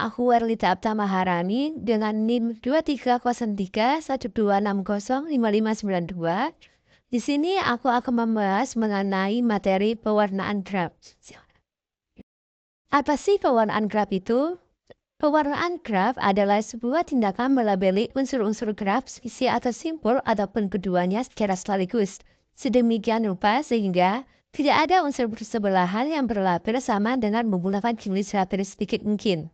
aku Erlita Apta Maharani dengan NIM 230312605592. Di sini aku akan membahas mengenai materi pewarnaan graf. Apa sih pewarnaan graf itu? Pewarnaan graf adalah sebuah tindakan melabeli unsur-unsur graf, isi atau simpul ataupun keduanya secara sekaligus. Sedemikian rupa sehingga tidak ada unsur bersebelahan yang berlabel sama dengan menggunakan jenis label sedikit mungkin.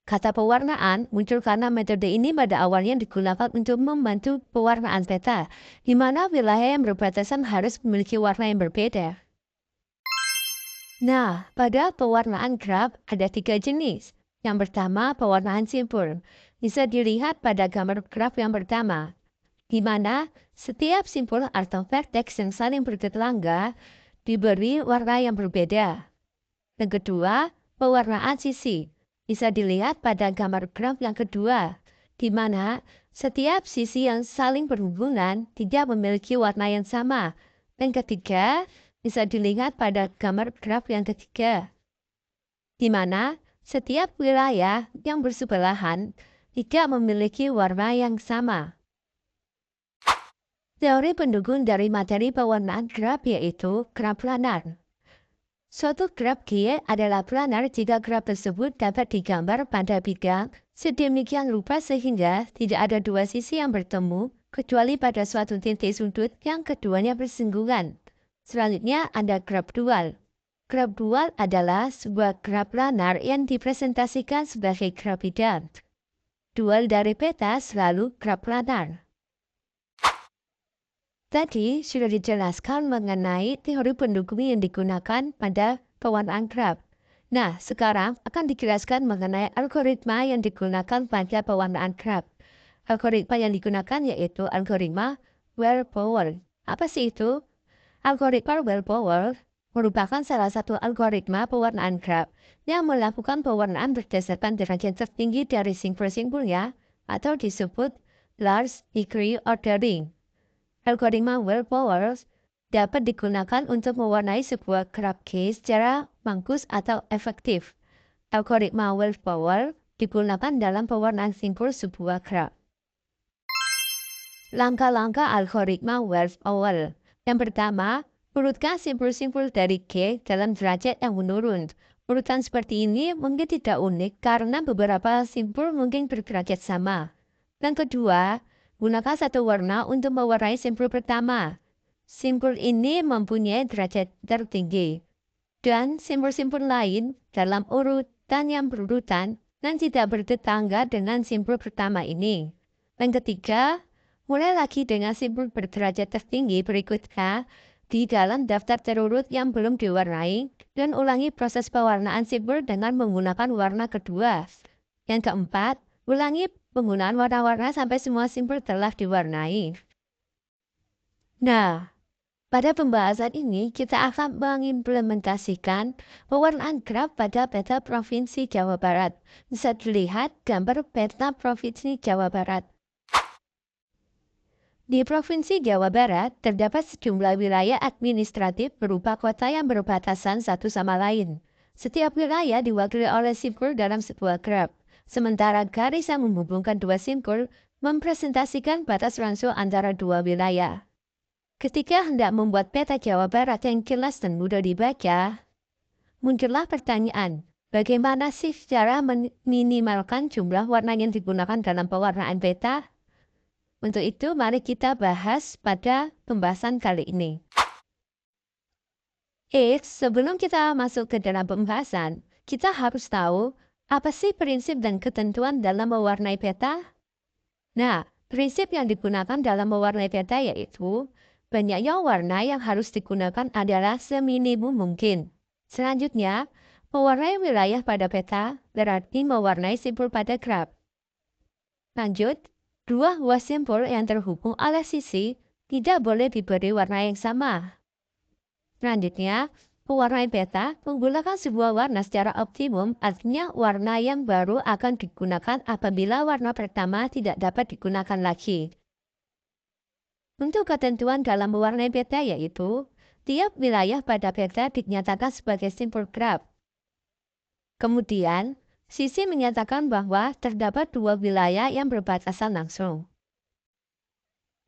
Kata pewarnaan muncul karena metode ini pada awalnya digunakan untuk membantu pewarnaan peta, di mana wilayah yang berbatasan harus memiliki warna yang berbeda. Nah, pada pewarnaan graf ada 3 jenis. Yang pertama, pewarnaan simpul. Bisa dilihat pada gambar graf yang pertama, di mana setiap simpul atau vertex yang saling bertetangga diberi warna yang berbeda. Yang kedua, pewarnaan sisi. Bisa dilihat pada gambar graf yang kedua, di mana setiap sisi yang saling berhubungan tidak memiliki warna yang sama. Yang ketiga, bisa dilihat pada gambar graf yang ketiga, di mana setiap wilayah yang bersebelahan tidak memiliki warna yang sama. Teori pendukung dari materi pewarnaan graf yaitu graf planar. Suatu graf G adalah planar jika graf tersebut dapat digambar pada bidang sedemikian rupa sehingga tidak ada dua sisi yang bertemu kecuali pada suatu titik sudut yang keduanya bersinggungan. Selanjutnya ada graf dual. Graf dual adalah sebuah graf planar yang dipresentasikan sebagai graf bidang. Dual dari peta selalu graf planar. Tadi sudah dijelaskan mengenai teori pendukung yang digunakan pada pewarnaan graf. Nah, sekarang akan dijelaskan mengenai algoritma yang digunakan pada pewarnaan graf. Algoritma yang digunakan yaitu algoritma Well-Power. Apa sih itu? Algoritma Well-Power merupakan salah satu algoritma pewarnaan graf yang melakukan pewarnaan berdasarkan derajat tertinggi dari simpul-simpulnya atau disebut large degree ordering. Algoritma Well-Power dapat digunakan untuk mewarnai sebuah graf G secara bagus atau efektif. Algoritma Well-Power digunakan dalam pewarnaan simpul sebuah graf. Langkah-langkah algoritma Well-Power. Yang pertama, urutkan simpul-simpul dari G dalam derajat yang menurun. Urutan seperti ini mungkin tidak unik karena beberapa simpul mungkin berderajat sama. Yang kedua, gunakan satu warna untuk mewarnai simpul pertama. Simpul ini mempunyai derajat tertinggi. Dan simpul-simpul lain dalam urutan yang berurutan dan tidak bertetangga dengan simpul pertama ini. Yang ketiga, mulai lagi dengan simpul berderajat tertinggi berikutnya di dalam daftar terurut yang belum diwarnai dan ulangi proses pewarnaan simpul dengan menggunakan warna kedua. Yang keempat, ulangi penggunaan warna-warna sampai semua simpul telah diwarnai. Nah, pada pembahasan ini kita akan mengimplementasikan pewarnaan graf pada peta Provinsi Jawa Barat. Bisa dilihat gambar peta Provinsi Jawa Barat. Di Provinsi Jawa Barat terdapat sejumlah wilayah administratif berupa kota yang berbatasan satu sama lain. Setiap wilayah diwakili oleh simpul dalam sebuah graf. Sementara garis yang menghubungkan dua simpul mempresentasikan batas langsung antara dua wilayah. Ketika hendak membuat peta Jawa Barat yang jelas dan mudah dibaca, muncullah pertanyaan, bagaimana sih cara meminimalkan jumlah warna yang digunakan dalam pewarnaan peta? Untuk itu, mari kita bahas pada pembahasan kali ini. Sebelum kita masuk ke dalam pembahasan, kita harus tahu apa sih prinsip dan ketentuan dalam mewarnai peta? Nah, prinsip yang digunakan dalam mewarnai peta yaitu banyaknya warna yang harus digunakan adalah seminimum mungkin. Selanjutnya, mewarnai wilayah pada peta berarti mewarnai simpul pada graf. Lanjut, dua buah simpul yang terhubung oleh sisi tidak boleh diberi warna yang sama. Selanjutnya, mewarnai peta menggunakan sebuah warna secara optimum, artinya warna yang baru akan digunakan apabila warna pertama tidak dapat digunakan lagi. Untuk ketentuan dalam mewarnai peta yaitu, tiap wilayah pada peta dinyatakan sebagai simpul graf. Kemudian, Sisi menyatakan bahwa terdapat dua wilayah yang berbatasan langsung.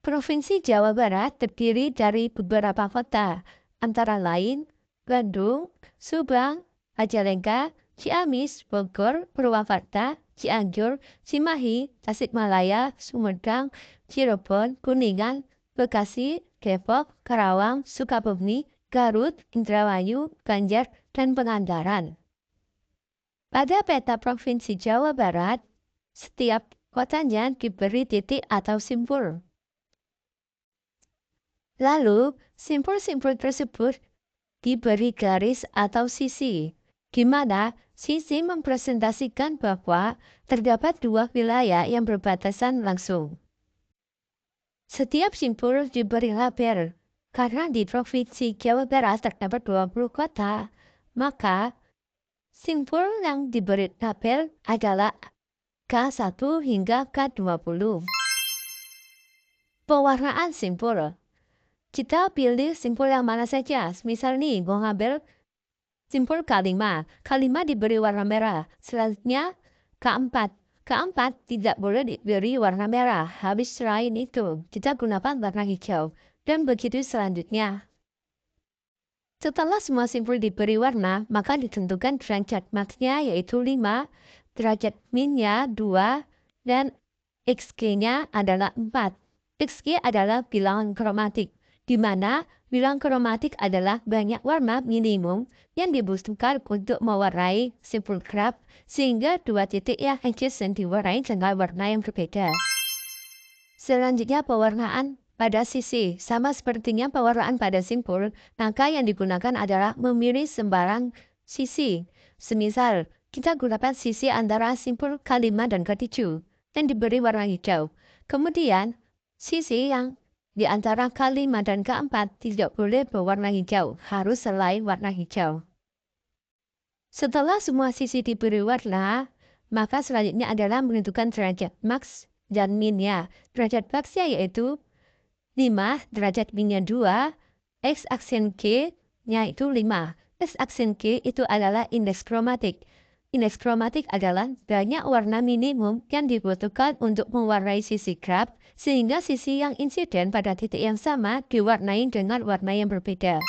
Provinsi Jawa Barat terdiri dari beberapa kota, antara lain Bandung, Subang, Majalengka, Ciamis, Bogor, Purwakarta, Cianjur, Cimahi, Tasikmalaya, Sumedang, Cirebon, Kuningan, Bekasi, Depok, Karawang, Sukabumi, Garut, Indramayu, Banjar, dan Pangandaran. Pada peta Provinsi Jawa Barat, setiap kotanya diberi titik atau simpul. Lalu, simpul-simpul tersebut diberi garis atau sisi, di mana sisi mempresentasikan bahwa terdapat dua wilayah yang berbatasan langsung. Setiap simpul diberi label, karena di Provinsi Jawa Barat terdapat 20 kota, maka simpul yang diberi label adalah K1 hingga K20. Pewarnaan simpul. Kita pilih simpul yang mana saja. Misal nih, gue ngambil simpul K5. K5 diberi warna merah. Selanjutnya K4. K4 tidak boleh diberi warna merah. Habis selain itu, kita gunakan warna hijau. Dan begitu selanjutnya. Setelah semua simpul diberi warna, maka ditentukan derajat max-nya yaitu 5, derajat min-nya 2, dan XG-nya adalah 4. XG adalah bilangan kromatik, di mana bilangan kromatik adalah banyak warna minimum yang dibutuhkan untuk mewarnai simpul graf, sehingga dua titik yang adjacent diwarnai dengan warna yang berbeda. Selanjutnya pewarnaan pada sisi, sama sepertinya pewarnaan pada simpul, maka yang digunakan adalah memilih sembarang sisi. Semisal, kita gunakan sisi antara simpul K5 dan K7, dan diberi warna hijau. Kemudian, sisi yang di antara K5 dan K4 tidak boleh berwarna hijau, harus selain warna hijau. Setelah semua sisi diberi warna, maka selanjutnya adalah menentukan derajat max dan min-nya. Derajat max-nya yaitu 5, derajat min-nya 2, X aksen G-nya itu 5. X aksen G itu adalah indeks kromatik. Indeks kromatik adalah banyak warna minimum yang dibutuhkan untuk mewarnai sisi graf, sehingga sisi yang insiden pada titik yang sama diwarnai dengan warna yang berbeda.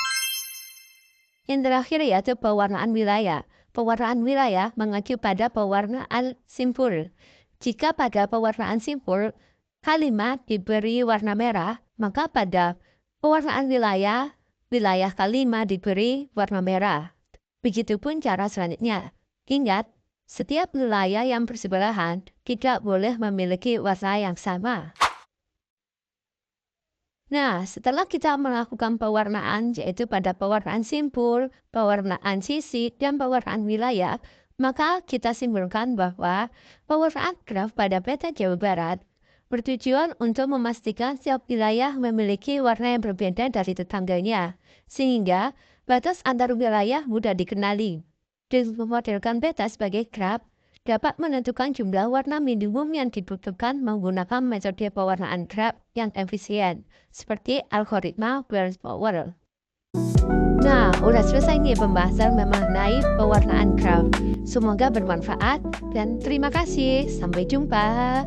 Yang terakhir yaitu pewarnaan wilayah. Pewarnaan wilayah mengacu pada pewarnaan simpul. Jika pada pewarnaan simpul, K5 diberi warna merah, maka pada pewarnaan wilayah K5 diberi warna merah. Begitupun cara selanjutnya. Ingat, setiap wilayah yang bersebelahan tidak boleh memiliki warna yang sama. Nah, setelah kita melakukan pewarnaan, yaitu pada pewarnaan simpul, pewarnaan sisi, dan pewarnaan wilayah, maka kita simpulkan bahwa pewarnaan graf pada peta Jawa Barat bertujuan untuk memastikan setiap wilayah memiliki warna yang berbeda dari tetangganya, sehingga batas antar wilayah mudah dikenali. Dengan memodelkan peta sebagai graf, dapat menentukan jumlah warna minimum yang dibutuhkan menggunakan metode pewarnaan graf yang efisien, seperti algoritma Wells Power. Nah, udah selesai nih pembahasan mengenai pewarnaan graf. Semoga bermanfaat dan terima kasih. Sampai jumpa.